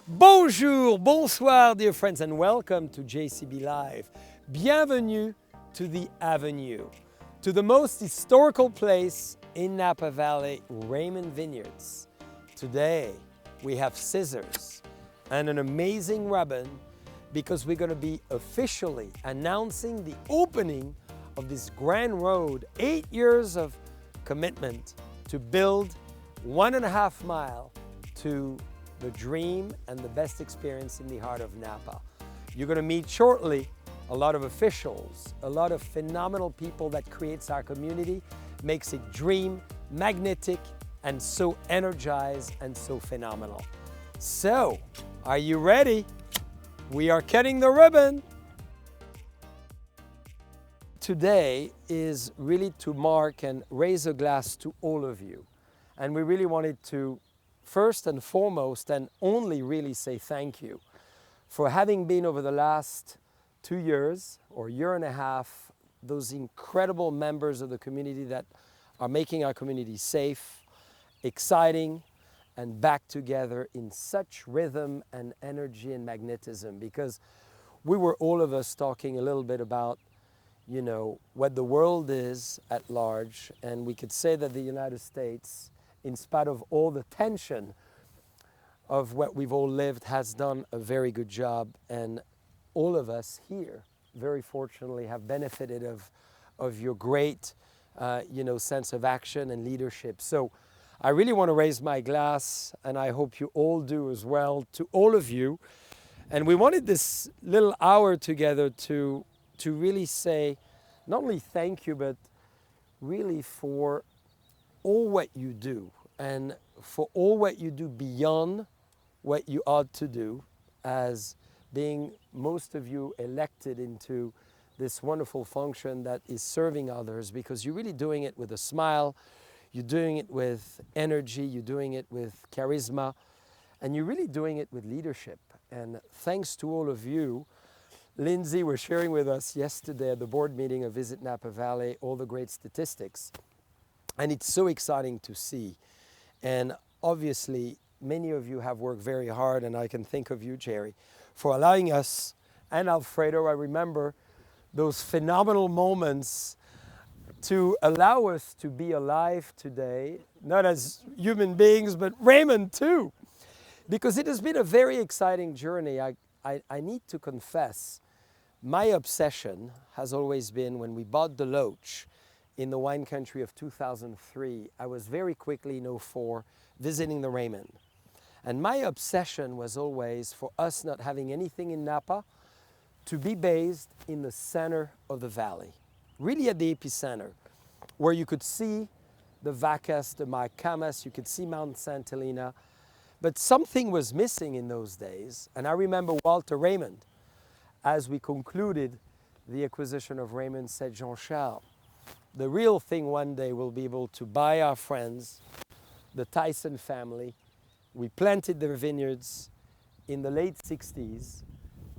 Bonjour, bonsoir, dear friends, and welcome to JCB Live. Bienvenue to the Avenue, to the most historical place in Napa Valley, Raymond Vineyards. Today, we have scissors and an amazing ribbon because we're going to be officially announcing the opening of this grand road, 8 years of commitment to build 1.5 mile to the dream and the best experience in the heart of Napa. You're going to meet shortly a lot of officials, a lot of phenomenal people that creates our community, makes it dream, magnetic, and so energized and so phenomenal. So, are you ready? We are cutting the ribbon. Today is really to mark and raise a glass to all of you. And we really wanted to first and foremost and only really say thank you for having been over the last 2 years or year and a half, those incredible members of the community that are making our community safe, exciting, and back together in such rhythm and energy and magnetism, because we were all of us talking a little bit about, you know, what the world is at large, and we could say that the United States, in spite of all the tension of what we've all lived, has done a very good job. And all of us here, very fortunately, have benefited of your great, sense of action and leadership. So I really want to raise my glass, and I hope you all do as well, to all of you. And we wanted this little hour together to really say, not only thank you, but really for all what you do, and for all what you do beyond what you ought to do, as being most of you elected into this wonderful function that is serving others, because you're really doing it with a smile, you're doing it with energy, you're doing it with charisma, and you're really doing it with leadership. And thanks to all of you, Linsey was sharing with us yesterday at the board meeting of Visit Napa Valley all the great statistics. And it's so exciting to see. And obviously, many of you have worked very hard, and I can think of you, Jerry, for allowing us, and Alfredo, I remember those phenomenal moments to allow us to be alive today, not as human beings, but Raymond too. Because it has been a very exciting journey. I need to confess, my obsession has always been, when we bought the Loach in the wine country of 2003, I was very quickly in 04 visiting the Raymond. And my obsession was always for us not having anything in Napa to be based in the center of the valley, really at the epicenter, where you could see the Vacas, the Macamas, you could see Mount Santa Helena. But something was missing in those days. And I remember Walter Raymond, as we concluded the acquisition of Raymond, said, Jean-Charles, the real thing one day we'll be able to buy our friends, the Tyson family. We planted their vineyards in the late 60s,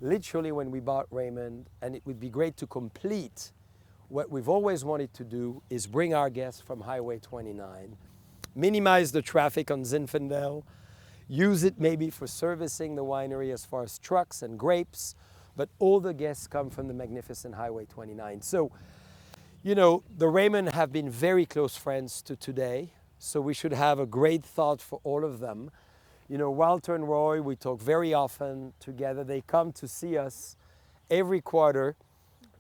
literally when we bought Raymond, and it would be great to complete what we've always wanted to do, is bring our guests from Highway 29, minimize the traffic on Zinfandel, use it maybe for servicing the winery as far as trucks and grapes, but all the guests come from the magnificent Highway 29. So, you know, the Raymond have been very close friends to today, so we should have a great thought for all of them. You know, Walter and Roy, we talk very often together. They come to see us every quarter.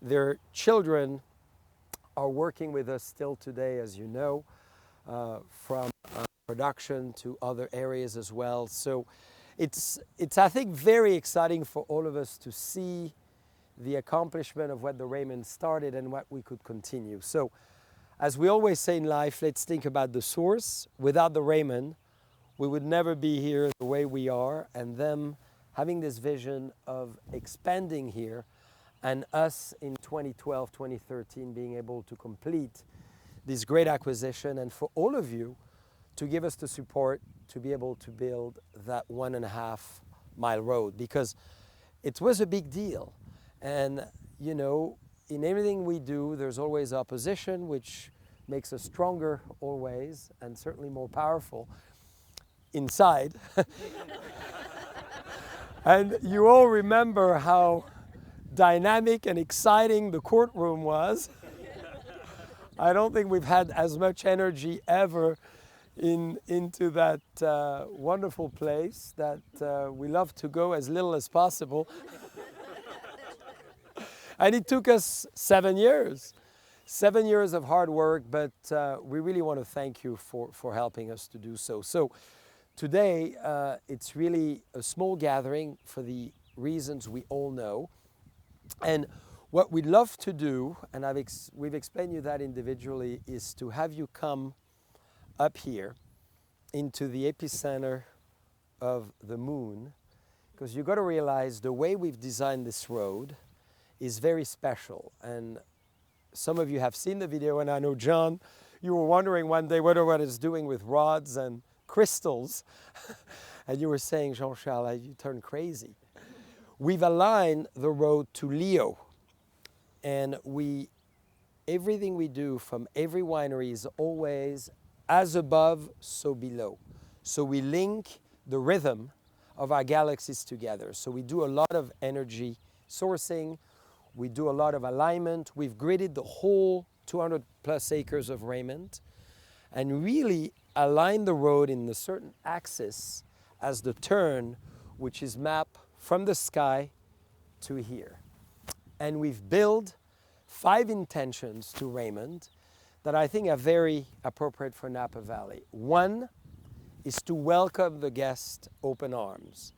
Their children are working with us still today, as you know, from production to other areas as well. So it's I think, very exciting for all of us to see the accomplishment of what the Raymond started and what we could continue. So, as we always say in life, let's think about the source. Without the Raymond, we would never be here the way we are, and them having this vision of expanding here, and us in 2012, 2013 being able to complete this great acquisition, and for all of you to give us the support to be able to build that 1.5 mile road, because it was a big deal. And, you know, in everything we do, there's always opposition, which makes us stronger always, and certainly more powerful inside. And you all remember how dynamic and exciting the courtroom was. I don't think we've had as much energy ever into that wonderful place that we love to go as little as possible. And it took us 7 years. 7 years of hard work, but we really want to thank you for helping us to do so. So today, it's really a small gathering for the reasons we all know. And what we'd love to do, and we've explained you that individually, is to have you come up here into the epicenter of the moon, because you've got to realize the way we've designed this road is very special. And some of you have seen the video, and I know, John, you were wondering one day what it's doing with rods and crystals. And you were saying, Jean-Charles, you turned crazy. We've aligned the road to Leo. And everything we do from every winery is always as above, so below. So we link the rhythm of our galaxies together. So we do a lot of energy sourcing. We do a lot of alignment. We've gridded the whole 200 plus acres of Raymond and really aligned the road in a certain axis as the turn, which is mapped from the sky to here. And we've built 5 intentions to Raymond that I think are very appropriate for Napa Valley. One is to welcome the guest open arms.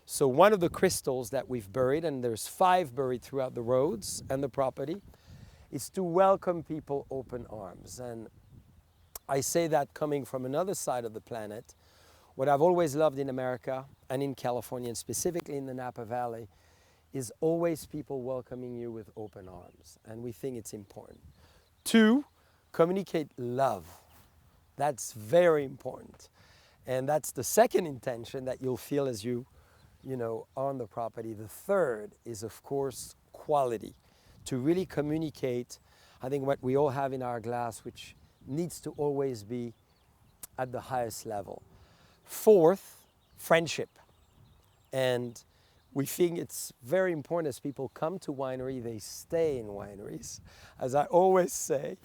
So one of the crystals that we've buried, and there's 5 buried throughout the roads and the property, is to welcome people open arms. And I say that coming from another side of the planet. What I've always loved in America and in California, and specifically in the Napa Valley, is always people welcoming you with open arms. And we think it's important. 2, communicate love. That's very important. And that's the second intention that you'll feel as you on the property. The third is, of course, quality. To really communicate, I think, what we all have in our glass, which needs to always be at the highest level. 4th, friendship. And we think it's very important as people come to winery, they stay in wineries. As I always say,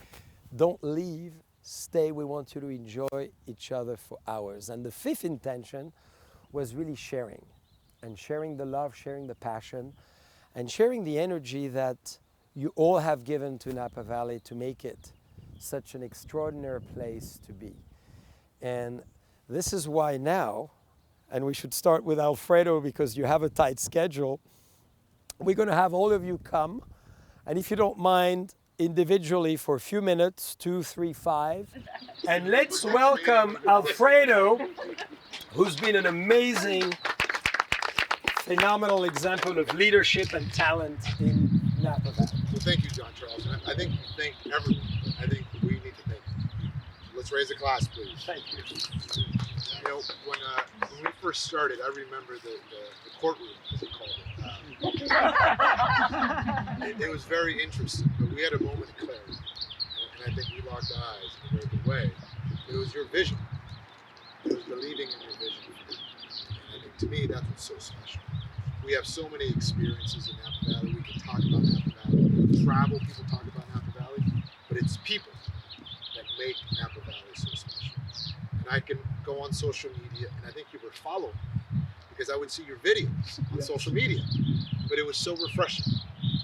don't leave, stay. We want you to enjoy each other for hours. And the 5th intention was really sharing. And sharing the love, sharing the passion, and sharing the energy that you all have given to Napa Valley to make it such an extraordinary place to be. And this is why now, and we should start with Alfredo because you have a tight schedule, we're going to have all of you come, and if you don't mind, individually for a few minutes, 2, 3, 5, and let's welcome Alfredo, who's been an amazing, phenomenal example of leadership and talent in Napa Valley. Well, thank you, John Charles. And I think you thank everyone. I think we need to thank you. Let's raise a glass, please. Thank you. You know, when we first started, I remember the courtroom, as we called it. It was very interesting, but we had a moment of clarity. And I think we locked eyes in a very good way. It was your vision. It was believing in your vision. And I think to me, that's what's so special. We have so many experiences in Napa Valley. We can talk about Napa Valley. We can travel, people talk about Napa Valley. But it's people that make Napa Valley so special. And I can go on social media, and I think you were following me because I would see your videos on social media. But it was so refreshing,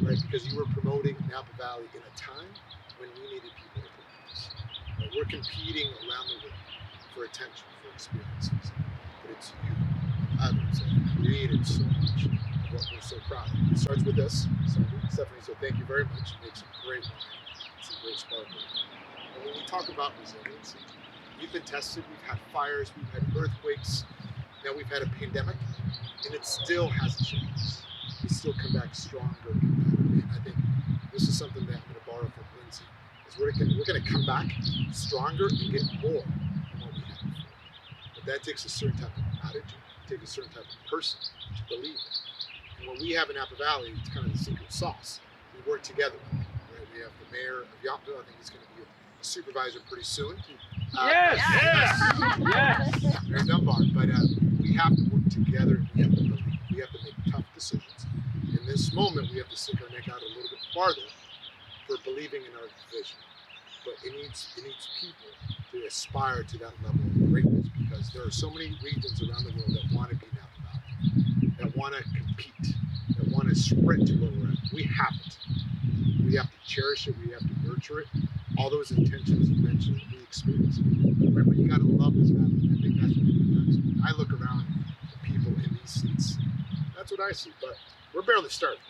right? Because you were promoting Napa Valley in a time when we needed people to promote us. Right? We're competing around the world for attention, for experiences. But it's you and others that have created so much of what we're so proud of. It starts with us, Stephanie, so thank you very much. You make some great wine, some great sparkling. And when we talk about resiliency, we've been tested, we've had fires, we've had earthquakes, now we've had a pandemic, and it still hasn't changed. We still come back stronger and better. And I think this is something that I'm going to borrow from Linsey, is we're going to come back stronger and get more than what we had before. But that takes a certain type of attitude, it takes a certain type of person to believe it. And what we have in Napa Valley, it's kind of the secret sauce. We work together. Right? We have the mayor of Yountville. I think he's going to be a supervisor pretty soon. Yes! Mayor Dunbar. But we have to work together, and we have to believe. We have to this moment, we have to stick our neck out a little bit farther for believing in our vision. But it needs people to aspire to that level of greatness, because there are so many regions around the world that want to be Napa Valley, that want to compete, that want to sprint to where we're at. We have it. We have to cherish it. We have to nurture it. All those intentions you mentioned, we experience it. Right? But you got to love this valley. I think that's what it does. I look around the people in these seats. That's what I see. But we're barely starting.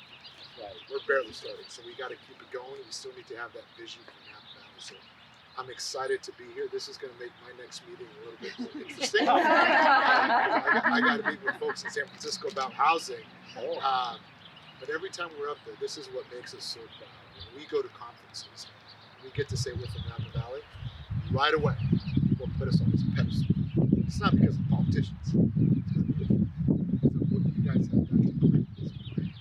Right. We're barely starting. So we got to keep it going. We still need to have that vision for Napa Valley. So I'm excited to be here. This is going to make my next meeting a little bit more interesting. I got to meet with folks in San Francisco about housing. But every time we're up there, this is what makes us so proud. When we go to conferences, we get to say we're from Napa Valley. Right away, people put us on this pedestal. It's not because of politicians. It's what you guys have done to create this brand.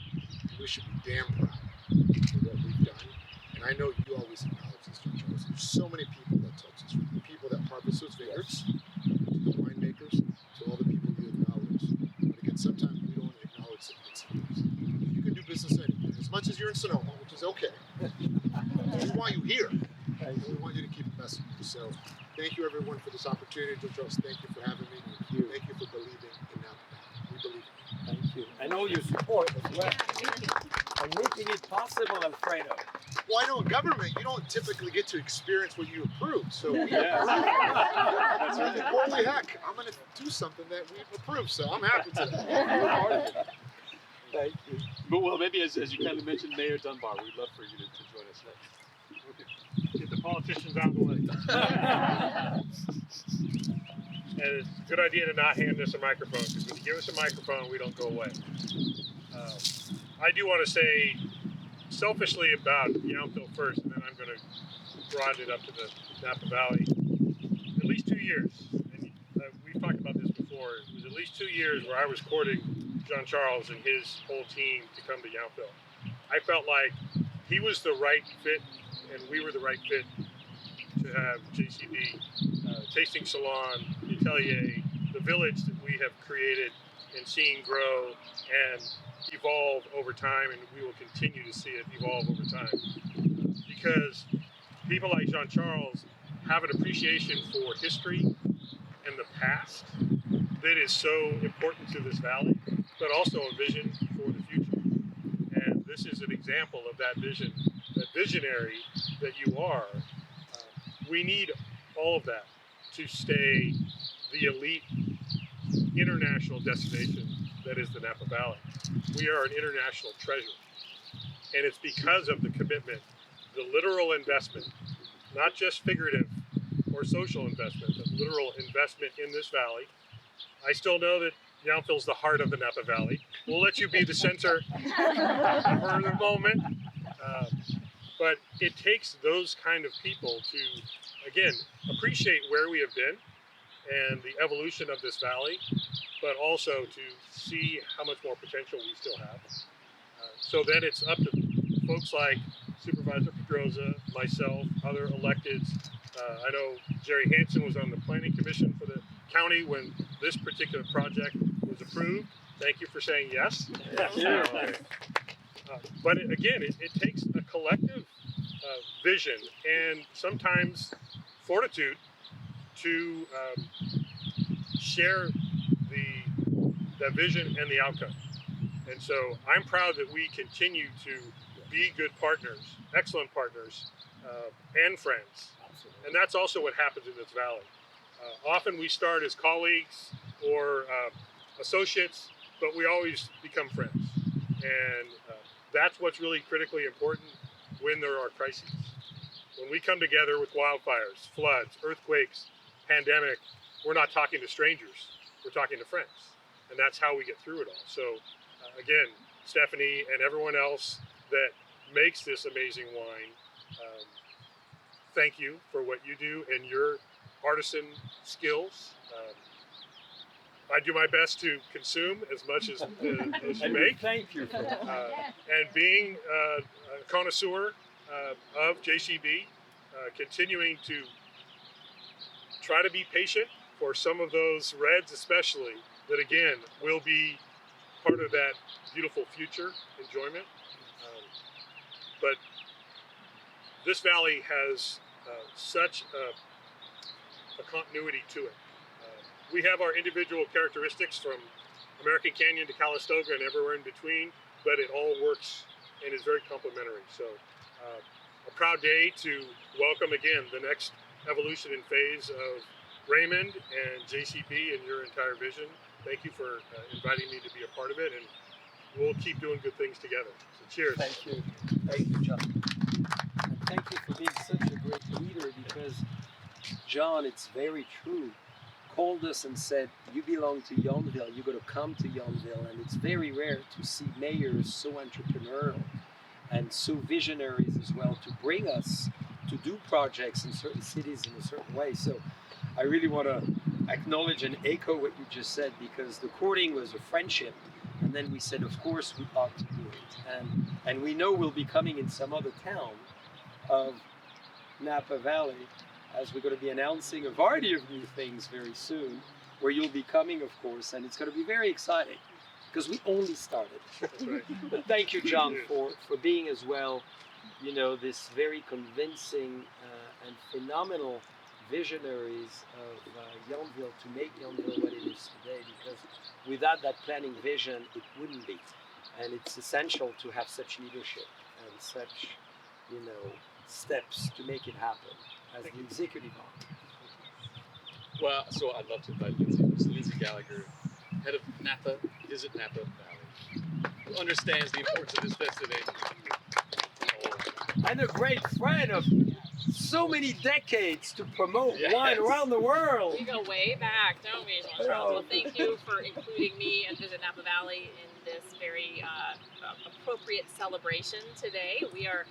We should be damn proud of what we've done. And I know you always acknowledge this, John Charles. There's so many people that touch us, from the people that harvest those vineyards, to the winemakers, to all the people you acknowledge. But again, sometimes we don't acknowledge the things. You can do business anywhere, as much as you're in Sonoma, which is okay. We want you here. And we want you to keep investing. So thank you, everyone, for this opportunity. John Charles, thank you for having me. Thank you for believing in Napa Valley. We believe in it. Thank you. And all your support as well. And making it possible, Alfredo. Well, I know in government, you don't typically get to experience what you approve. So we approve. Holy heck, I'm going to do something that we've approved. So I'm happy to. Thank you. But well, maybe as you kind of mentioned, Mayor Dunbar, we'd love for you to join us next. Get the politicians out of the way. And it's a good idea to not hand us a microphone, because when you give us a microphone, we don't go away. I do want to say selfishly about Yountville first, and then I'm going to broaden it up to the Napa Valley. At least 2 years, and we've talked about this before, it was at least 2 years where I was courting John Charles and his whole team to come to Yountville. I felt like he was the right fit, and we were the right fit to have JCB, Tasting Salon, Atelier, the village that we have created and seen grow and evolve over time, and we will continue to see it evolve over time. Because people like Jean Charles have an appreciation for history and the past that is so important to this valley, but also a vision for the future. And this is an example of that vision, that visionary that you are. We need all of that to stay the elite international destination that is the Napa Valley. We are an international treasure. And it's because of the commitment, the literal investment, not just figurative or social investment, but literal investment in this valley. I still know that Yountville's the heart of the Napa Valley. We'll let you be the center for the moment. But it takes those kind of people to, again, appreciate where we have been and the evolution of this valley, but also to see how much more potential we still have. So then it's up to folks like Supervisor Pedroza, myself, other electeds. I know Jerry Hansen was on the Planning Commission for the county when this particular project was approved. Thank you for saying yes. But again, it takes a collective vision and sometimes fortitude to share the vision and the outcome. And so I'm proud that we continue to be good partners, excellent partners, and friends. And that's also what happens in this valley. Often we start as colleagues or associates, but we always become friends. And that's what's really critically important when there are crises. When we come together with wildfires, floods, earthquakes, pandemic, we're not talking to strangers, we're talking to friends. And that's how we get through it all. So again, Stephanie and everyone else that makes this amazing wine, thank you for what you do and your artisan skills. I do my best to consume as much as you make. Thank you for that. And being a connoisseur of JCB, continuing to try to be patient for some of those reds especially, that again will be part of that beautiful future enjoyment. But this valley has such a continuity to it. We have our individual characteristics from American Canyon to Calistoga and everywhere in between, but it all works and is very complementary. So a proud day to welcome again the next evolution and phase of Raymond and JCB and your entire vision. Thank you for inviting me to be a part of it, and we'll keep doing good things together. So cheers. Thank you. Thank you, John. And thank you for being such a great leader, because John, it's very true, called us and said, you belong to Yountville, you got to come to Yountville. And it's very rare to see mayors so entrepreneurial and so visionaries as well, to bring us to do projects in certain cities in a certain way. So I really want to acknowledge and echo what you just said, because the courting was a friendship, and then we said, of course, we ought to do it. And we know we'll be coming in some other town of Napa Valley, as we're going to be announcing a variety of new things very soon, where you'll be coming, of course, and it's going to be very exciting, because we only started. That's right. But thank you, John, for being as well, you know, this very convincing and phenomenal visionaries of Yountville to make Yountville what it is today, because without that planning vision, it wouldn't be. And it's essential to have such leadership and such, you know, steps to make it happen as the executive arm. Well, so I'd love to invite Linsey Gallagher, head of Napa, Visit Napa Valley, who understands the importance of this festivity. And a great friend of so many decades to promote Yes. wine around the world. We go way back, don't we, Jean-Charles? Well, thank you for including me and Visit Napa Valley in this very appropriate celebration today. We are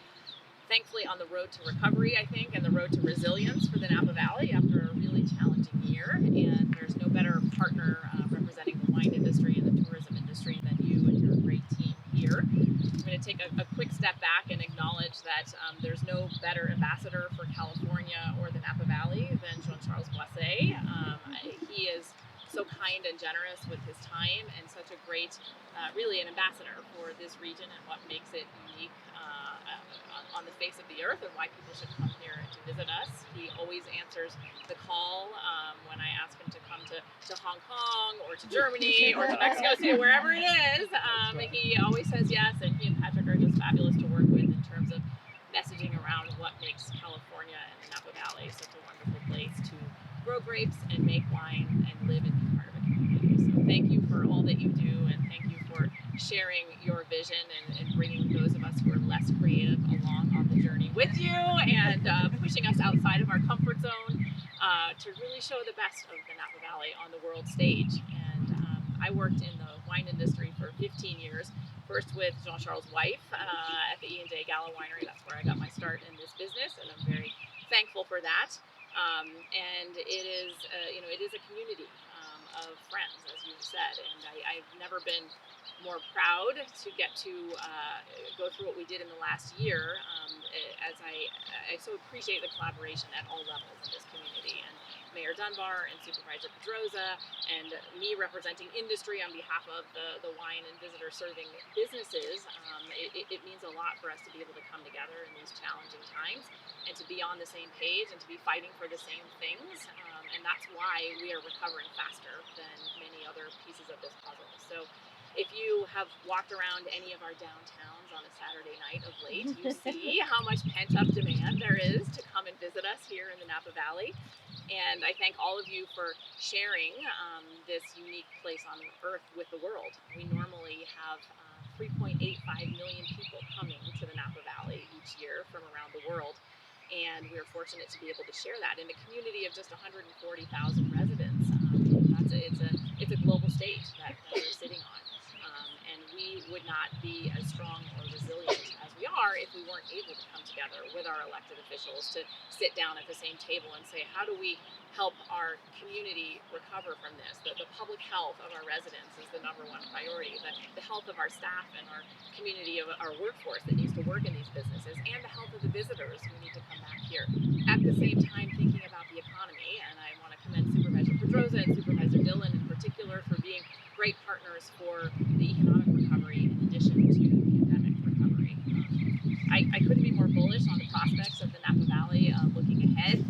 thankfully on the road to recovery, I think, and the road to resilience for the Napa Valley after a really challenging year. And there's no better partner representing the wine industry and the tourism industry than you and your great team here. I'm going to take a quick step back and acknowledge that there's no better ambassador for California or the Napa Valley than Jean-Charles Boisset. He is so kind and generous with his time, and such a great, really an ambassador for this region and what makes it unique on the face of the earth, and why people should come here to visit us. He always answers the call when I ask him to come to Hong Kong or to Germany or to Mexico City, wherever it is. He always says yes, and he and Patrick are just fabulous to work with in terms of messaging around what makes California and the Napa Valley such a wonderful place to grow grapes and make wine and live and be part of a community. So thank you for all that you do, and thank you for sharing your vision and bringing those of us who are less creative along on the journey with you, and pushing us outside of our comfort zone to really show the best of the Napa Valley on the world stage. And I worked in the wine industry for 15 years, first with Jean-Charles' wife at the Linsey Gallagher winery. That's where I got my start in this business, and I'm very thankful for that. And it is, it is a community of friends, as you said, and I've never been more proud to get to go through what we did in the last year, as I so appreciate the collaboration at all levels in this community. And Mayor Dunbar and Supervisor Pedroza, and me representing industry on behalf of the wine and visitor serving businesses, it means a lot for us to be able to come together in these challenging times and to be on the same page and to be fighting for the same things. And that's why we are recovering faster than many other pieces of this puzzle. So if you have walked around any of our downtowns on a Saturday night of late, you see how much pent-up demand there is to come and visit us here in the Napa Valley. And I thank all of you for sharing this unique place on earth with the world. We normally have 3.85 million people coming to the Napa Valley each year from around the world. And we are fortunate to be able to share that in a community of just 140,000 residents. It's a global stage that we're sitting on. And we would not be as strong or resilient as we are if we weren't able to come together with our elected officials to sit down at the same table and say, how do we help our community recover from this? The public health of our residents is the number one priority. The health of our staff and our community of our workforce that needs to work in these businesses, and the health of the visitors who need to come back here. At the same time, thinking about the economy, and I want to commend Supervisor Pedroza and Supervisor Dillon in particular for being great partners doors for the economic recovery in addition to the pandemic recovery. I couldn't be more bullish on the prospects of the Napa Valley looking ahead.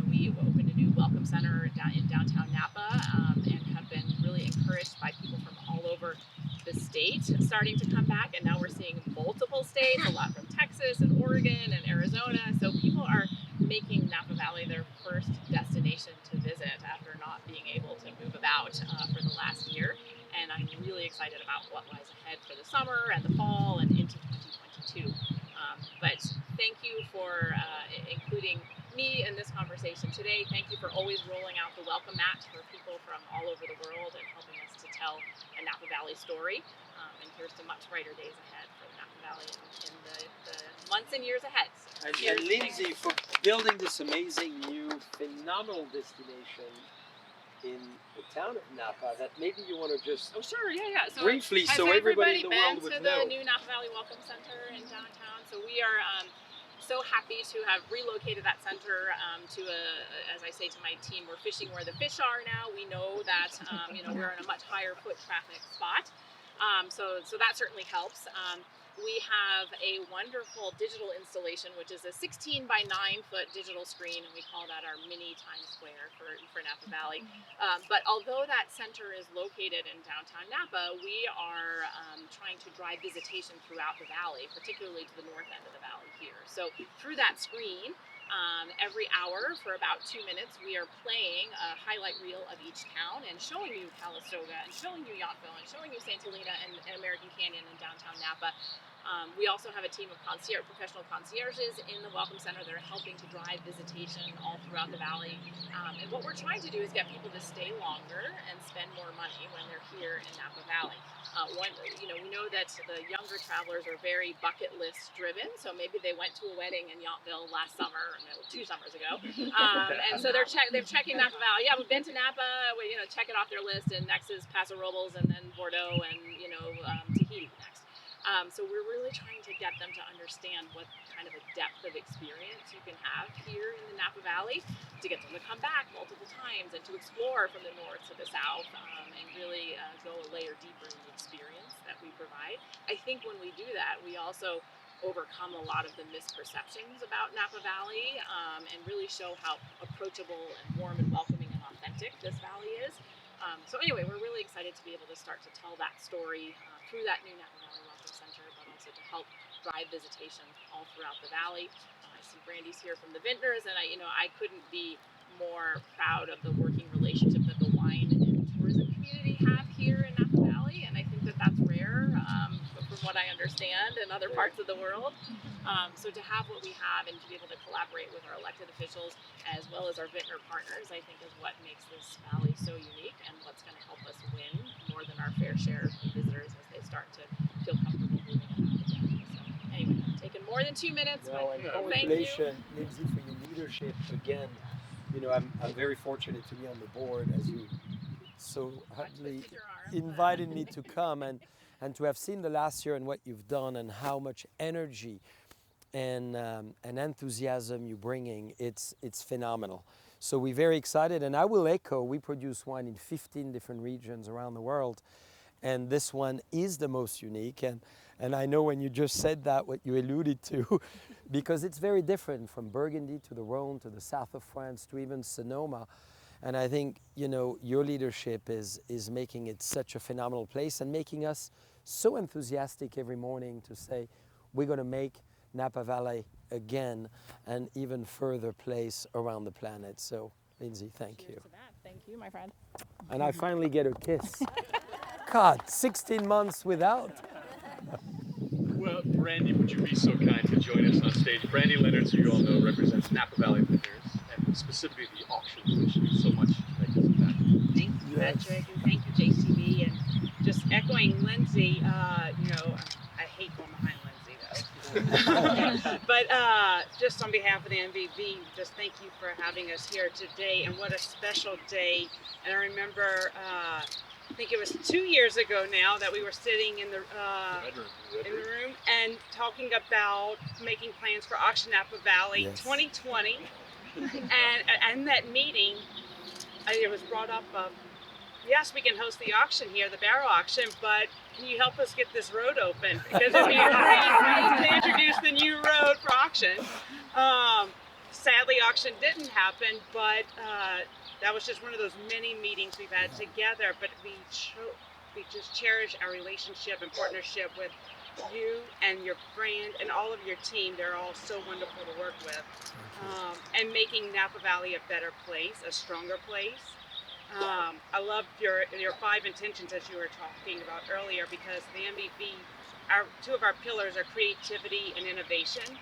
We opened a new welcome center in downtown Napa and have been really encouraged by people from all over the state starting to come back, and now we're seeing multiple states, a lot from Texas and Oregon and Arizona. So people are making Napa Valley their first destination to visit after not being able to move about for the last year. And I'm really excited about what lies ahead for the summer and the fall and into 2022. But thank you for including me in this conversation today. Thank you for always rolling out the welcome mat for people from all over the world and helping us to tell a Napa Valley story. And here's to much brighter days ahead for the Napa Valley in the months and years ahead. So And Linsey, for building this amazing new phenomenal destination in the town of Napa, that maybe you want to just Oh sure, yeah. So briefly, has so everybody in the been world would to know. the new Napa Valley Welcome Center in downtown? So we are so happy to have relocated that center to as I say to my team, we're fishing where the fish are now. We know that we're in a much higher foot traffic spot, so that certainly helps. We have a wonderful digital installation, which is a 16 by 9 foot digital screen, and we call that our mini Times Square for Napa Valley. But although that center is located in downtown Napa, we are trying to drive visitation throughout the valley, particularly to the north end of the valley here. So through that screen, every hour for about 2 minutes, we are playing a highlight reel of each town and showing you Calistoga and showing you Yountville and showing you St. Helena and American Canyon and downtown Napa. We also have a team of professional concierges in the Welcome Center that are helping to drive visitation all throughout the valley. And what we're trying to do is get people to stay longer and spend more money when they're here in Napa Valley. We know that the younger travelers are very bucket list driven, so maybe they went to a wedding in Yountville last summer, 2 summers ago, and so they're checking Napa Valley. Yeah, we've been to Napa. Check it off their list, and next is Paso Robles, and then Bordeaux, and Tahiti next. So we're really trying to get them to understand what kind of a depth of experience you can have here in the Napa Valley, to get them to come back multiple times and to explore from the north to the south, and really go a layer deeper in the experience that we provide. I think when we do that, we also overcome a lot of the misperceptions about Napa Valley, and really show how approachable and warm and welcoming and authentic this valley is. So anyway, we're really excited to be able to start to tell that story through that new Napa Valley Welcome Center, but also to help drive visitation all throughout the valley. I see Brandy's here from the Vintners, and I couldn't be more proud of the working relationship that the wine and tourism community have here in Napa Valley, and I think that that's rare, from what I understand, in other parts of the world. So to have what we have and to be able to collaborate with our elected officials as well as our Vintner partners, I think is what makes this valley so unique and what's going to help us win more than our fair share of visitors as they start to feel comfortable moving about again. So anyway, I've taken more than 2 minutes, No, but and thank you. congratulations, Linsey, for your leadership again. I'm very fortunate to be on the board, as you so humbly Twisted your arm, invited me to come and to have seen the last year and what you've done and how much energy and enthusiasm you're bringing. It's phenomenal. So we're very excited, and I will echo, we produce wine in 15 different regions around the world, and this one is the most unique. And I know when you just said that, what you alluded to, because it's very different from Burgundy to the Rhone to the south of France to even Sonoma. And I think, your leadership is making it such a phenomenal place and making us so enthusiastic every morning to say, we're going to make Napa Valley again an even further place around the planet. So, Linsey, thank you. Cheers to that. Thank you, my friend. And I finally get a kiss. God, 16 months without. Well, Brandy, would you be so kind to join us on stage? Brandy Leonards, who you all know, represents Napa Valley Vineyards, and specifically the auctions, which means so much to make this happen. Thank you, Patrick, and thank you, JCB. And just echoing Linsey, I hate going behind Linsey, though. But just on behalf of the NVB, just thank you for having us here today. And what a special day. And I remember, I think it was 2 years ago now that we were sitting in the room and talking about making plans for Auction Napa Valley 2020. And that meeting, it was brought up of yes, we can host the auction here, the barrel auction, but can you help us get this road open? Because it'd be great to introduce the new road for auction. Sadly, auction didn't happen, but that was just one of those many meetings we've had together. But we just cherish our relationship and partnership with you and your brand and all of your team. They're all so wonderful to work with, and making Napa Valley a better place, a stronger place. I loved your 5 intentions as you were talking about earlier, because the MVP, two of our pillars are creativity and innovation,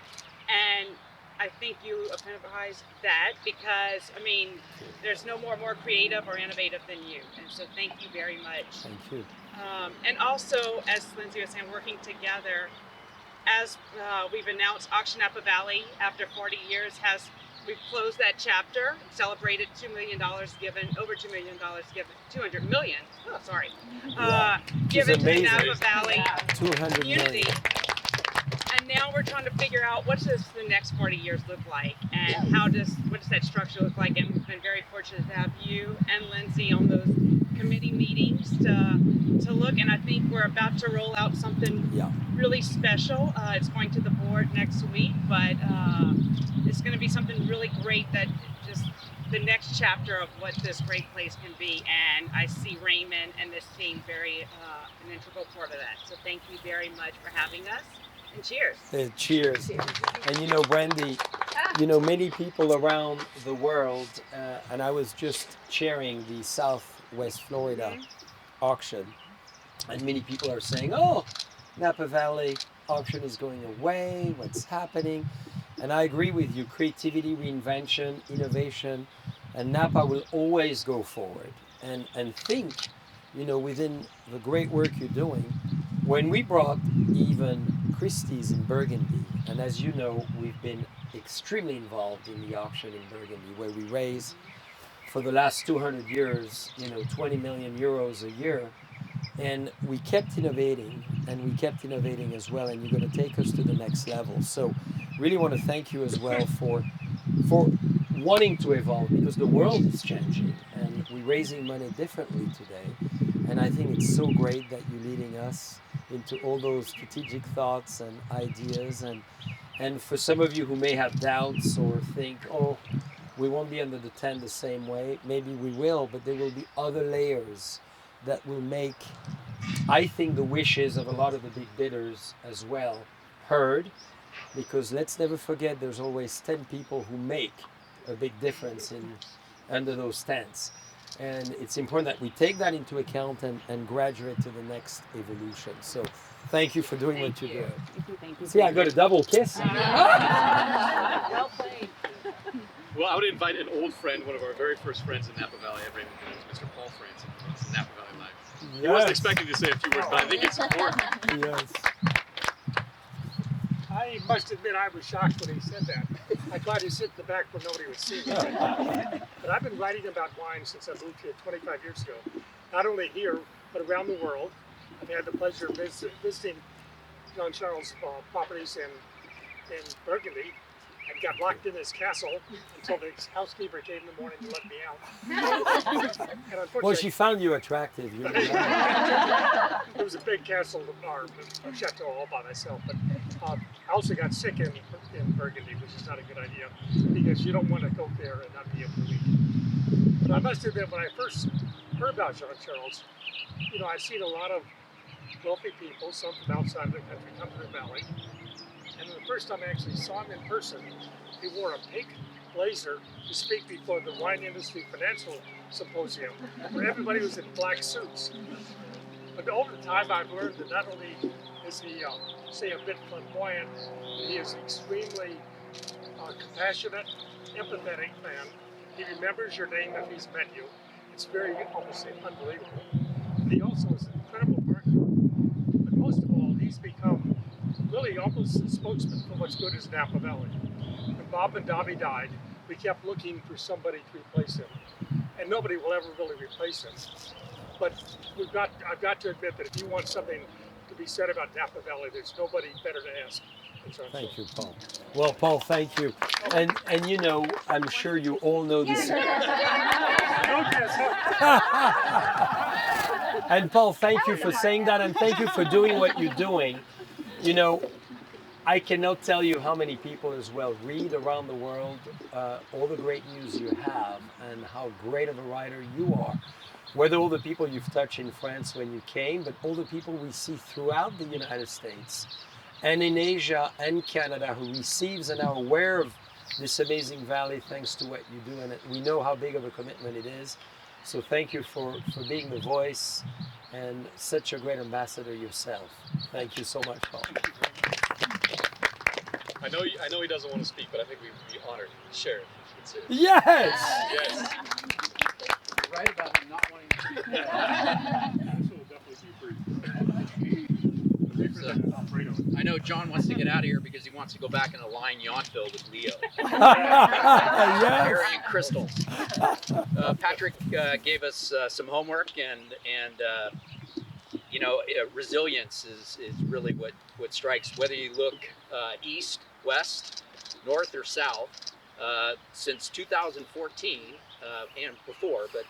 and I think you epitomize that, because I mean, there's no more creative or innovative than you, and so thank you very much. Thank you. And also, as Linsey was saying, working together, as we've announced, Auction Napa Valley after 40 years we've closed that chapter, celebrated $2 million given, over $2 million given, 200 million. Oh, sorry, given to the Napa Valley 200 community. million. And now we're trying to figure out what does the next 40 years look like, and what does that structure look like. And we've been very fortunate to have you and Linsey on those committee meetings to look. And I think we're about to roll out something really special. It's going to the board next week, but it's going to be something really great, that just the next chapter of what this great place can be. And I see Raymond and this team very an integral part of that. So thank you very much for having us. And cheers. Cheers. And you know, Brandy, you know, many people around the world, and I was just chairing the Southwest Florida auction, and many people are saying, oh, Napa Valley auction is going away, what's happening? And I agree with you, creativity, reinvention, innovation, and Napa will always go forward and think, you know, within the great work you're doing. When we brought even Christie's in Burgundy, and as you know, we've been extremely involved in the auction in Burgundy, where we raise, for the last 200 years, you know, 20 million euros a year. And we kept innovating, and we kept innovating as well, and you're going to take us to the next level. So really want to thank you as well for wanting to evolve, because the world is changing, and we're raising money differently today. And I think it's so great that you're leading us into all those strategic thoughts and ideas. And for some of you who may have doubts or think, oh, we won't be under the tent the same way, maybe we will, but there will be other layers that will make, I think, the wishes of a lot of the big bidders as well heard, because let's never forget there's always 10 people who make a big difference under those tents. And it's important that we take that into account and graduate to the next evolution. So thank you for doing what you do. Thank you. See, I got a double kiss. Well played. Well, I would invite an old friend, one of our very first friends in Napa Valley at Raymond Vineyards, Mr. Paul Franson, who runs Napa Valley Live. He wasn't expecting to say a few words, but I think it's important. Yes. I must admit I was shocked when he said that. I tried to sit in the back where nobody would see me. But I've been writing about wine since I moved here 25 years ago. Not only here, but around the world. I've had the pleasure of visiting John Charles' properties in Burgundy, and got locked in his castle until the housekeeper came in the morning to let me out. And unfortunately, Well, she found you attractive. it was a big castle, a chateau all by myself. But I also got sick in Burgundy, which is not a good idea, because you don't want to go there and not be able to read. But I must admit, when I first heard about Jean Charles, you know, I've seen a lot of wealthy people, some from outside of the country, come to the valley. And the first time I actually saw him in person, he wore a pink blazer to speak before the Wine Industry Financial Symposium, where everybody was in black suits. But over the time, I've learned that not only is he, say, a bit flamboyant, but he is extremely compassionate, empathetic man. He remembers your name if he's met you. It's very, almost unbelievable. He also is an incredible marketer. But most of all, he's become really almost a spokesman for what's good as Napa Valley. When Bob and Dobby died, we kept looking for somebody to replace him. And nobody will ever really replace him. But I've got to admit that if you want something to be said about Napa Valley, there's nobody better to ask than John. Thank you, Paul. Well, Paul, thank you. And you know, I'm sure you all know this. Don't guess. And Paul, thank you for saying that, and thank you for doing what you're doing. You know, I cannot tell you how many people as well read around the world all the great news you have and how great of a writer you are. Whether all the people you've touched in France when you came, but all the people we see throughout the United States and in Asia and Canada who receives and are aware of this amazing valley thanks to what you do. And we know how big of a commitment it is. So thank you for being the voice and such a great ambassador yourself. Thank you so much, Paul. I know he doesn't want to speak, but I think we'd be honored to share it. Yes! Yes. Right about him not wanting to speak. This will definitely be brief. Alfredo. I know John wants to get out of here because he wants to go back in a line Yountville with Leo. Yes. Carrying crystals. Patrick gave us some homework, and you know, resilience is really what strikes. Whether you look east, west, north, or south, since 2014 and before, but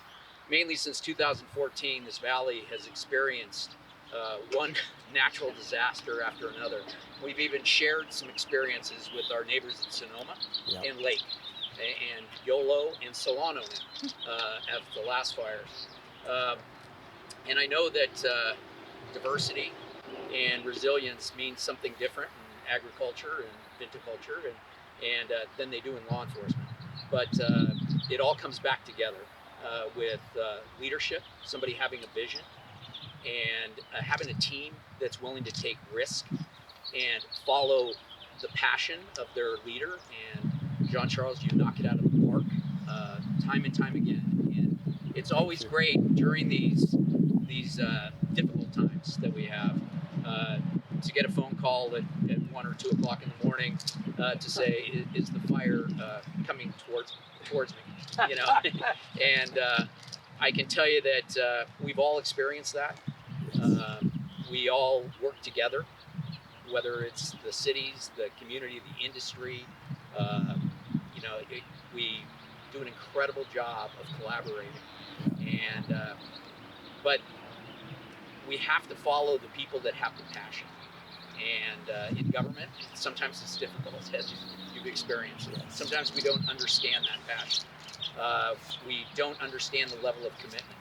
mainly since 2014, this valley has experienced one natural disaster after another. We've even shared some experiences with our neighbors in Sonoma and Lake, and Yolo and Solano after the last fires. And I know that diversity and resilience means something different in agriculture and viticulture and than they do in law enforcement. But it all comes back together with leadership, somebody having a vision, and having a team that's willing to take risk and follow the passion of their leader. And Jean-Charles, you knock it out of the park time and time again. And it's always great during these difficult times that we have to get a phone call at 1 or 2 o'clock in the morning to say, is the fire coming towards me? You know, and I can tell you that we've all experienced that. We all work together, whether it's the cities, the community, the industry. You know, we do an incredible job of collaborating, and but we have to follow the people that have the passion. And in government, sometimes it's difficult, as you've experienced. Sometimes we don't understand that passion. We don't understand the level of commitment.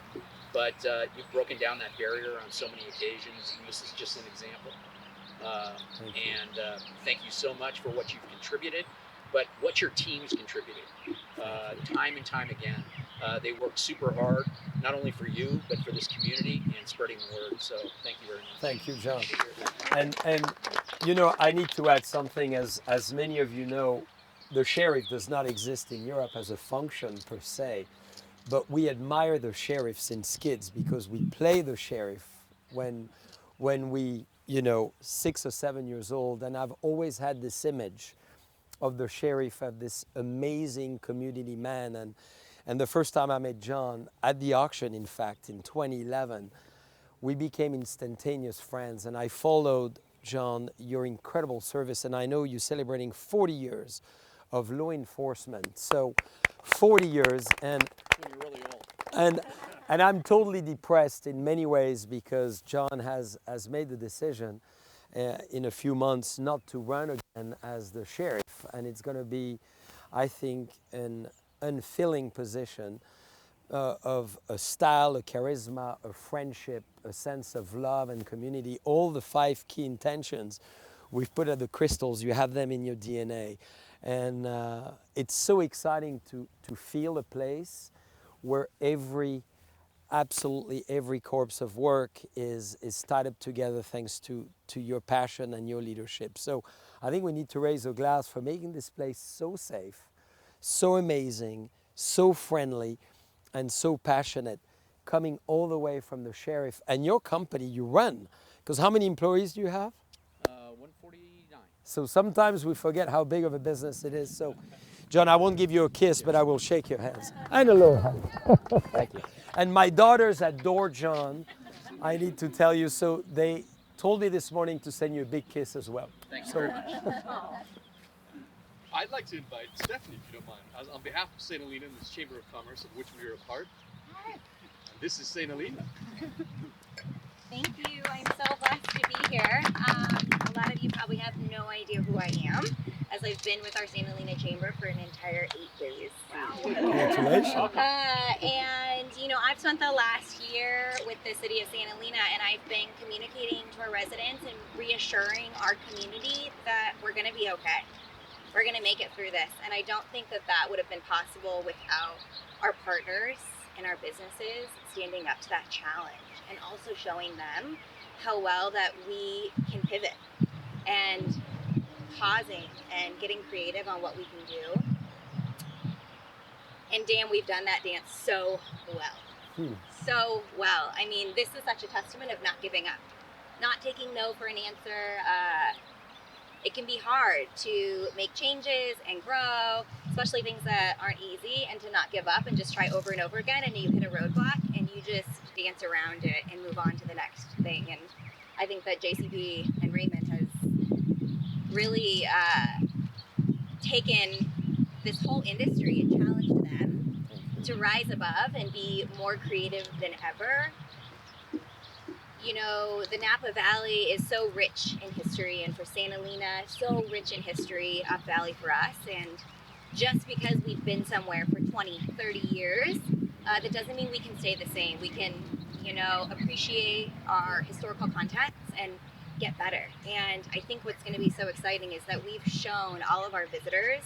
But you've broken down that barrier on so many occasions, and this is just an example. Thank you so much for what you've contributed, but what your team's contributed time and time again. They work super hard, not only for you, but for this community and spreading the word. So thank you very much. Thank you, John. And you know, I need to add something. As many of you know, the sheriff does not exist in Europe as a function per se, but we admire the sheriff since kids because we play the sheriff when we, you know, 6 or 7 years old. And I've always had this image of the sheriff as this amazing community man. And the first time I met John at the auction, in fact, in 2011, we became instantaneous friends. And I followed, John, your incredible service. And I know you're celebrating 40 years of law enforcement. So 40 years, and You're really old. and I'm totally depressed in many ways because John has made the decision in a few months not to run again as the sheriff. And it's going to be, I think, an unfilling position of a style, a charisma, a friendship, a sense of love and community, all the 5 key intentions we've put at the crystals. You have them in your DNA. And it's so exciting to feel a place where absolutely every corpse of work is tied up together thanks to your passion and your leadership. So I think we need to raise a glass for making this place so safe, so amazing, so friendly, and so passionate, coming all the way from the sheriff and your company you run. Because how many employees do you have? 149. So sometimes we forget how big of a business it is. So, John, I won't give you a kiss, but I will shake your hands. And a little hug. Thank you. And my daughters adore John. I need to tell you, so they told me this morning to send you a big kiss as well. Thank you very much. I'd like to invite Stephanie, if you don't mind, on behalf of St. Helena and this Chamber of Commerce, of which we are a part, This is St. Helena. Thank you. I'm so blessed to be here. A lot of you probably have no idea who I am, as I've been with our St. Helena Chamber for an entire 8 days. Wow. Congratulations. And, you know, I've spent the last year with the city of St. Helena, and I've been communicating to our residents and reassuring our community that we're going to be okay. We're going to make it through this. And I don't think that that would have been possible without our partners and our businesses standing up to that challenge, and also showing them how well that we can pivot and pausing and getting creative on what we can do. And Dan, we've done that dance so well. So well. I mean, this is such a testament of not giving up, not taking no for an answer. It can be hard to make changes and grow, especially things that aren't easy, and to not give up and just try over and over again, and you hit a roadblock and you just dance around it and move on to the next thing. And I think that JCB and Raymond has really taken this whole industry and challenged them to rise above and be more creative than ever. You know, the Napa Valley is so rich in history, and for St. Helena, so rich in history up valley for us. And just because we've been somewhere for 20, 30 years, that doesn't mean we can stay the same. We can, you know, appreciate our historical context and get better. And I think what's going to be so exciting is that we've shown all of our visitors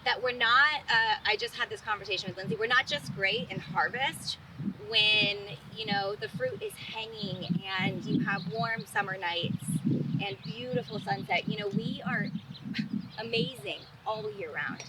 that we're not, I just had this conversation with Linsey, we're not just great in harvest when, you know, the fruit is hanging and you have warm summer nights and beautiful sunset. You know, we are amazing all year round.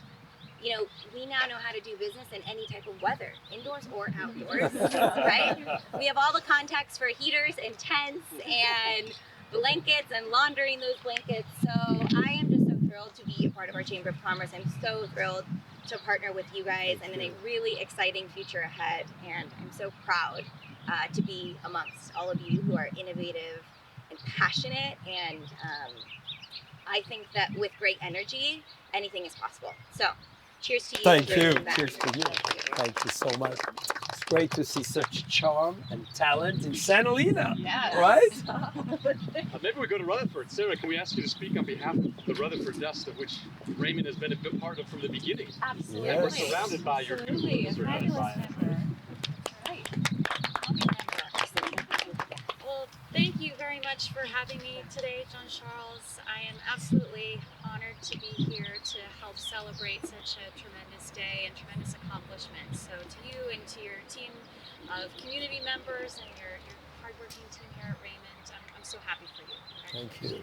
You know, we now know how to do business in any type of weather, indoors or outdoors, right? We have all the contacts for heaters and tents and blankets and laundering those blankets. So I am just so thrilled to be a part of our Chamber of Commerce. I'm so thrilled to partner with you guys and in a really exciting future ahead. And I'm so proud to be amongst all of you who are innovative and passionate. And I think that with great energy, anything is possible. So cheers to you. Thank you. Raymond. Cheers to you. Thank you so much. It's great to see such charm and talent in St. Helena. Yes. Right? Maybe we go to Rutherford. Sarah, can we ask you to speak on behalf of the Rutherford Dust, of which Raymond has been a big part of from the beginning? Absolutely. Yes. We're surrounded by your people. Absolutely. We're A surrounded fabulous by it. member. Right. I'll be a member. Well, thank you very much for having me today, John Charles. I am absolutely honored to be here to help celebrate such a tremendous day and tremendous accomplishments. So to you and to your team of community members and your hardworking team here at Raymond, I'm so happy for you. Thank you.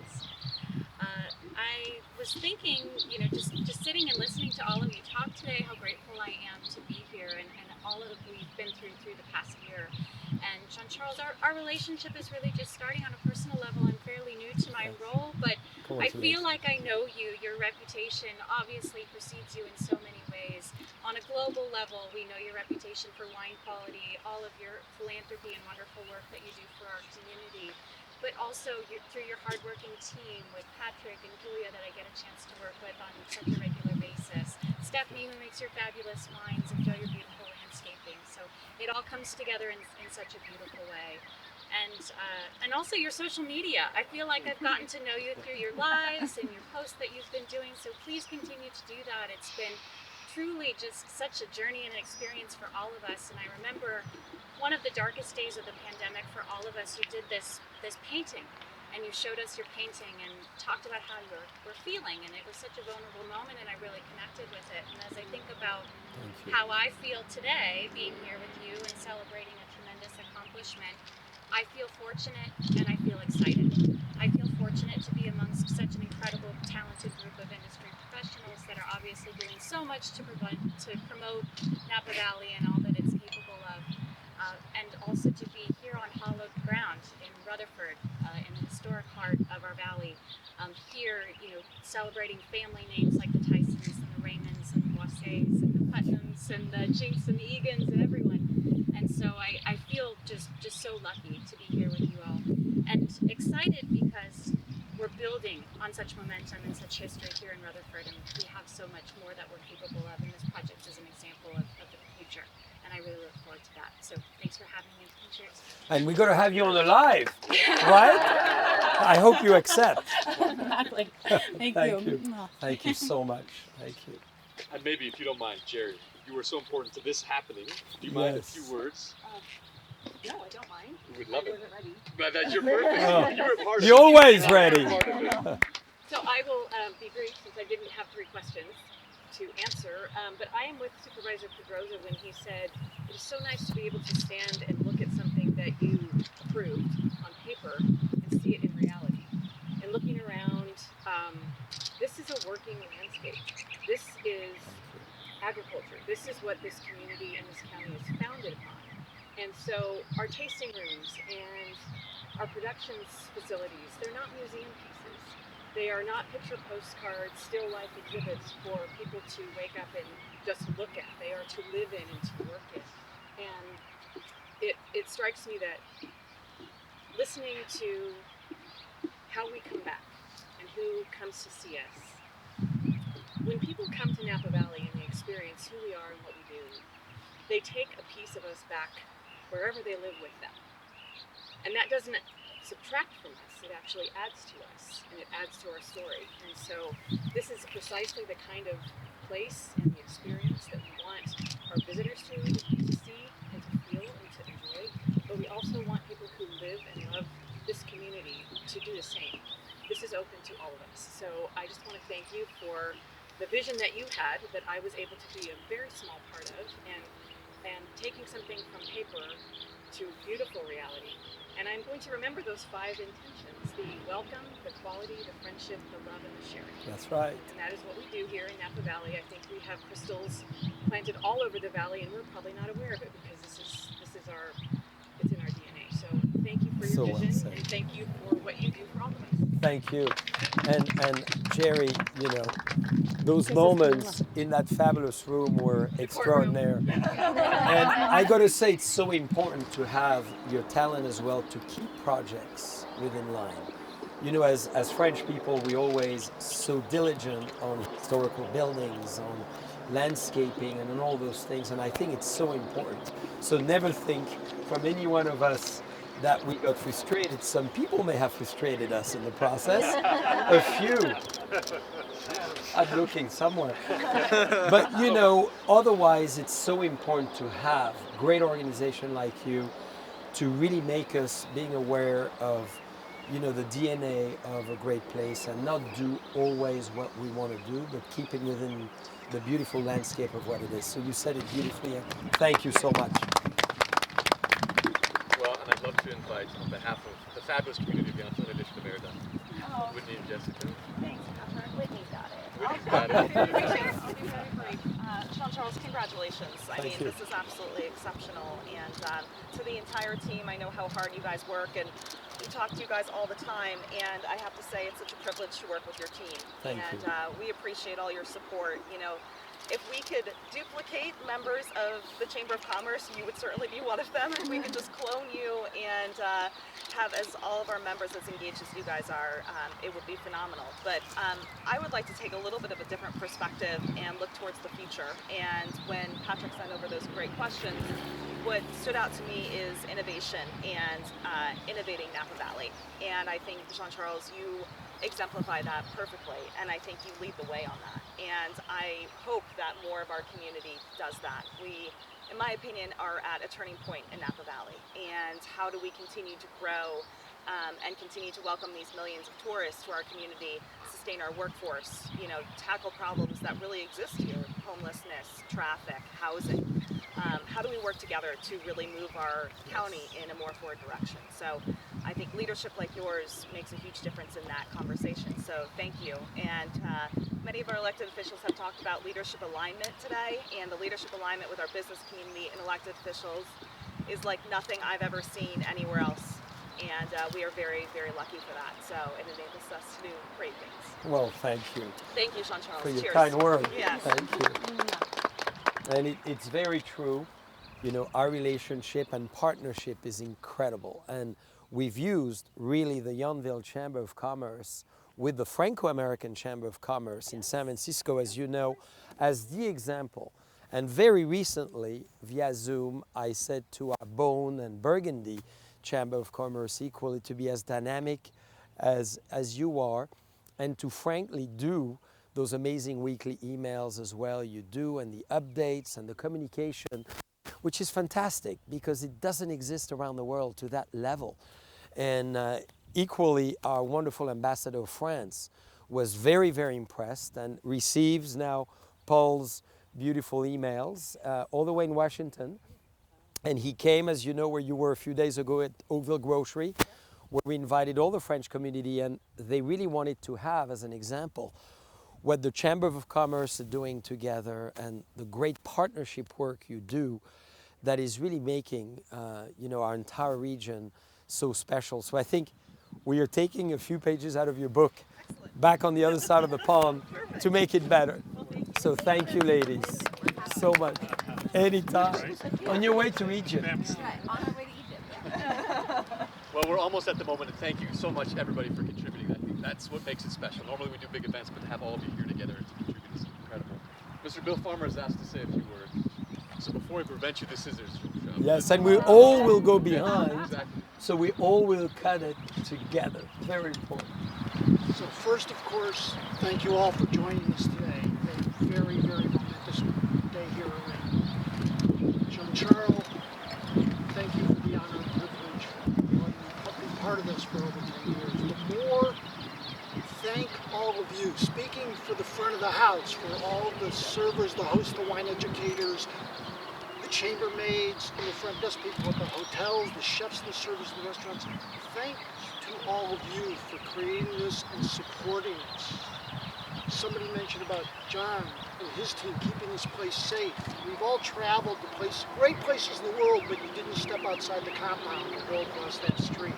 I was thinking, you know, just sitting and listening to all of you talk today, how grateful I am to be here and all of we've been through the past year. And Jean Charles, our relationship is really just starting on a personal level. I'm fairly new to my role, but I feel like I know you. Your reputation obviously precedes you in so many ways. On a global level, we know your reputation for wine quality, all of your philanthropy and wonderful work that you do for our community, but also through your hardworking team with Patrick and Julia that I get a chance to work with on such a regular basis. Stephanie, who makes your fabulous wines, and Joe, your beautiful landscaping. So it all comes together in such a beautiful way. And also your social media. I feel like I've gotten to know you through your lives and your posts that you've been doing, so please continue to do that. It's been truly just such a journey and an experience for all of us. And I remember one of the darkest days of the pandemic for all of us, you did this painting, and you showed us your painting and talked about how you were feeling, and it was such a vulnerable moment, and I really connected with it. And as I think about how I feel today, being here with you and celebrating a tremendous accomplishment, I feel fortunate and I feel excited. I feel fortunate to be amongst such an incredible, talented group of industry professionals that are obviously doing so much to promote Napa Valley and all that it's capable of. And also to be here on hallowed ground in Rutherford, in the historic heart of our valley. Here, you know, celebrating family names like the Tysons and the Raymonds and the Boisseys and the Putnams and the Jinks and the Egans and everyone. And so I feel just so lucky to be here with you all. And excited because we're building on such momentum and such history here in Rutherford, and we have so much more that we're capable of, and this project is an example of the future. And and I really look forward to that. So thanks for having me. Cheers. And we're going to have you on the live, right? I hope you accept. Exactly. Thank you. Thank you so much. Thank you. And maybe, if you don't mind, Jerry, you were so important to this happening. Do you mind a few words? No, I don't mind. We would love it. Wasn't ready. But that you're perfect. Oh. You were part of it. You're always ready. So I will be brief since I didn't have 3 questions to answer. But I am with Supervisor Pedroza when he said, it is so nice to be able to stand and look at something that you approved on paper and see it in reality. And looking around, this is a working landscape. This is agriculture. This is what this community and this county is founded upon. And so our tasting rooms and our productions facilities, they're not museum pieces. They are not picture postcards, still life exhibits for people to wake up and just look at. They are to live in and to work in. And it strikes me that listening to how we come back and who comes to see us, when people come to Napa Valley and they experience who we are and what we do, they take a piece of us back wherever they live with them. And that doesn't subtract from us, it actually adds to us, and it adds to our story. And so this is precisely the kind of place and the experience that we want our visitors to see and to feel and to enjoy, but we also want people who live and love this community to do the same. This is open to all of us. So I just want to thank you for the vision that you had that I was able to be a very small part of, and taking something from paper to beautiful reality. And I'm going to remember those 5 intentions: the welcome, the quality, the friendship, the love, and the sharing. That's right. And that is what we do here in Napa Valley. I think we have crystals planted all over the valley, and we're probably not aware of it because it's in our DNA. So thank you for your vision, and thank you for what you do for all of us. Thank you. And Jerry, you know, those moments in that fabulous room were extraordinary. And I got to say, it's so important to have your talent as well to keep projects within line. You know, as French people, we always so diligent on historical buildings, on landscaping, and on all those things. And I think it's so important. So never think from any one of us that we got frustrated. Some people may have frustrated us in the process. A few. I'm looking somewhere. But you know, otherwise it's so important to have great organization like you to really make us being aware of, you know, the DNA of a great place and not do always what we want to do, but keep it within the beautiful landscape of what it is. So you said it beautifully, and thank you so much. Well, and I'd love to invite, on behalf of the fabulous community of the Untitled Edition of Air, Whitney and Jessica. Thanks, Catherine. Whitney's got it. Whitney's got it. I'll be very brief. Jean-Charles, congratulations. I mean, you. this is absolutely exceptional. And to the entire team, I know how hard you guys work, and we talk to you guys all the time. And I have to say, it's such a privilege to work with your team. Thank you. We appreciate all your support. You know, if we could duplicate members of the Chamber of Commerce, you would certainly be one of them. If we could just clone you and have as all of our members as engaged as you guys are, it would be phenomenal. But I would like to take a little bit of a different perspective and look towards the future. And when Patrick sent over those great questions, what stood out to me is innovation and innovating Napa Valley. And I think, Jean-Charles, you exemplify that perfectly, and I think you lead the way on that. And I hope that more of our community does that. We, in my opinion, are at a turning point in Napa Valley. And how do we continue to grow and continue to welcome these millions of tourists to our community, sustain our workforce, you know, tackle problems that really exist here: homelessness, traffic, housing. How do we work together to really move our county in a more forward direction? So I think leadership like yours makes a huge difference in that conversation. So thank you. And many of our elected officials have talked about leadership alignment today, and the leadership alignment with our business community and elected officials is like nothing I've ever seen anywhere else. And we are very, very lucky for that. So it enables us to do great things. Well, thank you. Thank you, Jean-Charles. For your Cheers. kind words. Yes. Thank you. And it's very true. You know, our relationship and partnership is incredible. And we've used really the Yountville Chamber of Commerce with the Franco-American Chamber of Commerce in San Francisco, as you know, as the example. And very recently, via Zoom, I said to our Beaune and Burgundy Chamber of Commerce equally to be as dynamic as you are, and to frankly do those amazing weekly emails as well you do, and the updates and the communication, which is fantastic because it doesn't exist around the world to that level. And equally, our wonderful ambassador of France was very, very impressed and receives now Paul's beautiful emails all the way in Washington. And he came, as you know, where you were a few days ago at Oakville Grocery, where we invited all the French community, and they really wanted to have, as an example, what the Chamber of Commerce are doing together and the great partnership work you do that is really making our entire region so special. So I think we are taking a few pages out of your book back on the other side of the pond to make it better. So thank you, ladies, so much. Anytime. On your way to Egypt. Right, on our way to Egypt. Well, we're almost at the moment, and thank you so much, everybody, for contributing. I think that's what makes it special. Normally we do big events, but to have all of you here together and to contribute is incredible. Mr. Bill Farmer has asked to say a few words. So before we prevent you the scissors shove. Yes, and we all will go behind, Exactly. so we all will cut it together. Very important. So first, of course, thank you all for joining us today. A very, very momentous day here at Raymond. Jean-Charles, thank you for the honor and privilege of being part of this for over 10 years. But more, thank all of you, speaking for the front of the house, for all the servers, the hosts, the wine educators, the chambermaids, and the front desk people at the hotels, the chefs, the servers, the restaurants. Thanks to all of you for creating this and supporting us. Somebody mentioned about John and his team keeping this place safe. We've all traveled to great places in the world, but you didn't step outside the compound or go across that street.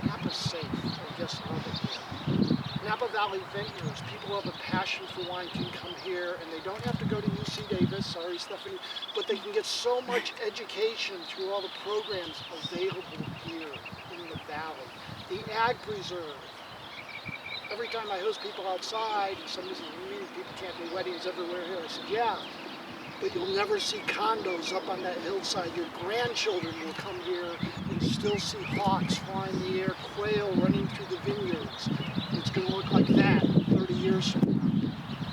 Napa's safe. I guess love it here. Napa Valley Vineyards, people who have a passion for wine can come here, and they don't have to go to UC Davis, sorry Stephanie, but they can get so much education through all the programs available here in the valley. The Ag Preserve. Every time I host people outside, and somebody says, "You mean people can't do weddings everywhere here?" I said, "Yeah, but you'll never see condos up on that hillside. Your grandchildren will come here and still see hawks flying in the air, quail running through the vineyards. It's going to look like that 30 years from now."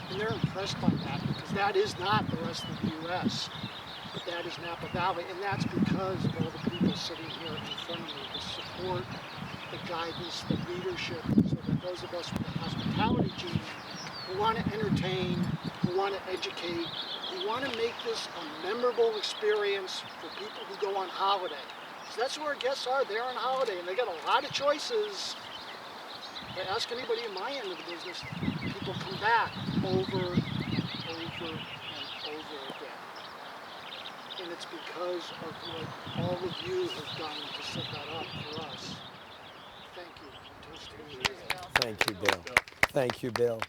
And they're impressed by that because that is not the rest of the U.S., but that is Napa Valley, and that's because of all the people sitting here in front of me, the support, the guidance, the leadership, so that those of us with the hospitality team who want to entertain, who want to educate, who want to make this a memorable experience for people who go on holiday. So that's where our guests are. They're on holiday, and they got a lot of choices. Ask anybody in my end of the business, people come back over and over again. And it's because of what all of you have done to set that up for us. Thank you. Thank you, Bill. Thank you, Bill.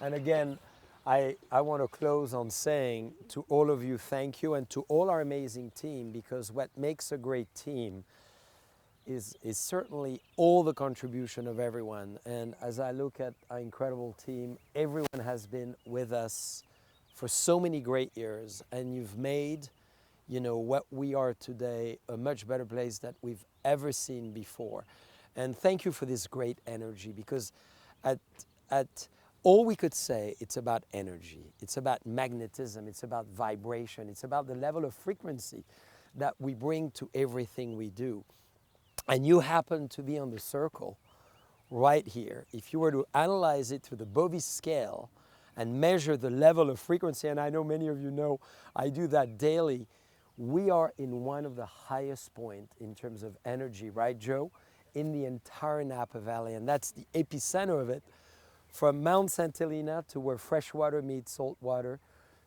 And again, I want to close on saying to all of you, thank you, and to all our amazing team, because what makes a great team is certainly all the contribution of everyone. And as I look at our incredible team, everyone has been with us for so many great years, and you've made, what we are today a much better place than we've ever seen before. And thank you for this great energy, because at all we could say, it's about energy, it's about magnetism, it's about vibration, it's about the level of frequency that we bring to everything we do. And you happen to be on the circle right here. If you were to analyze it through the Bovie scale and measure the level of frequency, and I know many of you know I do that daily, we are in one of the highest points in terms of energy, right, Joe? In the entire Napa Valley, and that's the epicenter of it, from Mount St. Helena to where freshwater meets saltwater,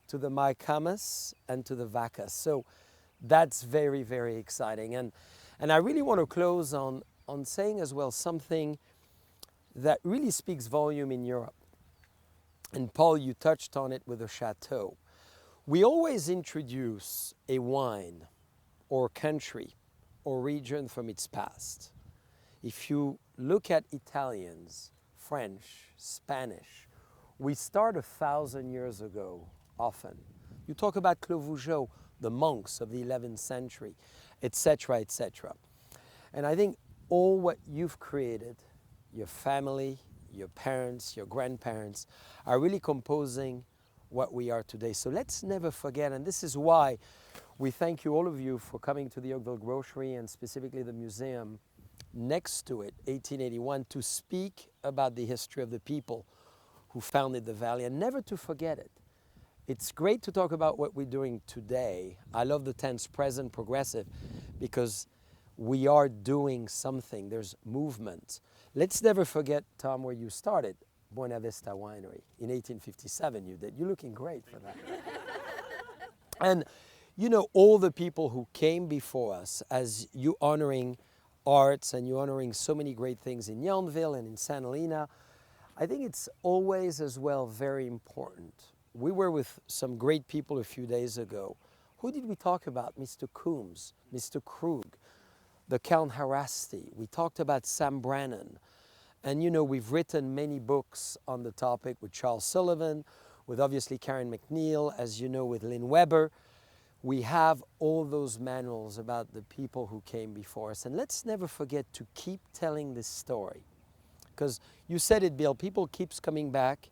to the Maicamas and to the Vacas. So that's very, very exciting. And I really want to close on saying as well something that really speaks volume in Europe. And Paul, you touched on it with the chateau. We always introduce a wine or country or region from its past. If you look at Italians, French, Spanish, we start 1,000 years ago often. You talk about Claude Vougeot, the monks of the 11th century, etc., etc. And I think all what you've created, your family, your parents, your grandparents, are really composing what we are today. So let's never forget, and this is why we thank you, all of you, for coming to the Oakville Grocery and specifically the museum next to it, 1881, to speak about the history of the people who founded the valley, and never to forget it. It's great to talk about what we're doing today. I love the tense present progressive because we are doing something. There's movement. Let's never forget, Tom, where you started, Buena Vista Winery. In 1857 you did. You're looking great for that. And you know, all the people who came before us, as you honoring arts and you honoring so many great things in Yountville and in Santa Helena, I think it's always as well very important. We were with some great people a few days ago. Who did we talk about? Mr. Coombs, Mr. Krug, the Count Harasti. We talked about Sam Brannan. And you know, we've written many books on the topic with Charles Sullivan, with obviously Karen McNeil, as you know, with Lynn Weber. We have all those manuals about the people who came before us. And let's never forget to keep telling this story. Because you said it, Bill, people keeps coming back.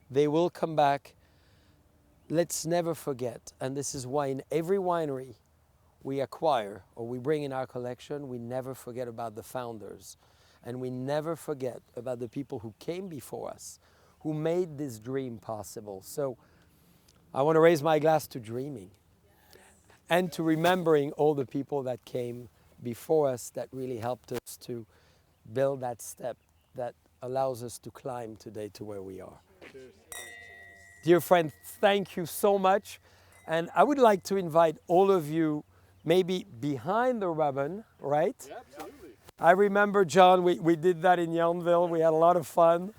They will come back. Let's never forget. And this is why in every winery we acquire or we bring in our collection, we never forget about the founders. And we never forget about the people who came before us, who made this dream possible. So I want to raise my glass to dreaming. And to remembering all the people that came before us that really helped us to build that step that allows us to climb today to where we are. Cheers. Dear friend, thank you so much. And I would like to invite all of you maybe behind the ribbon, right? Yeah, absolutely. I remember, John, we did that in Yountville. We had a lot of fun.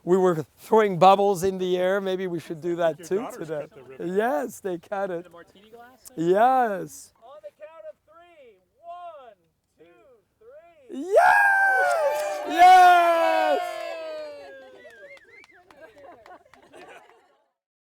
We were throwing bubbles in the air. Maybe we should do that too today. Yes, they cut it. The martini glass? Yes. On the count of 3. 1, 2, 3. Yeah!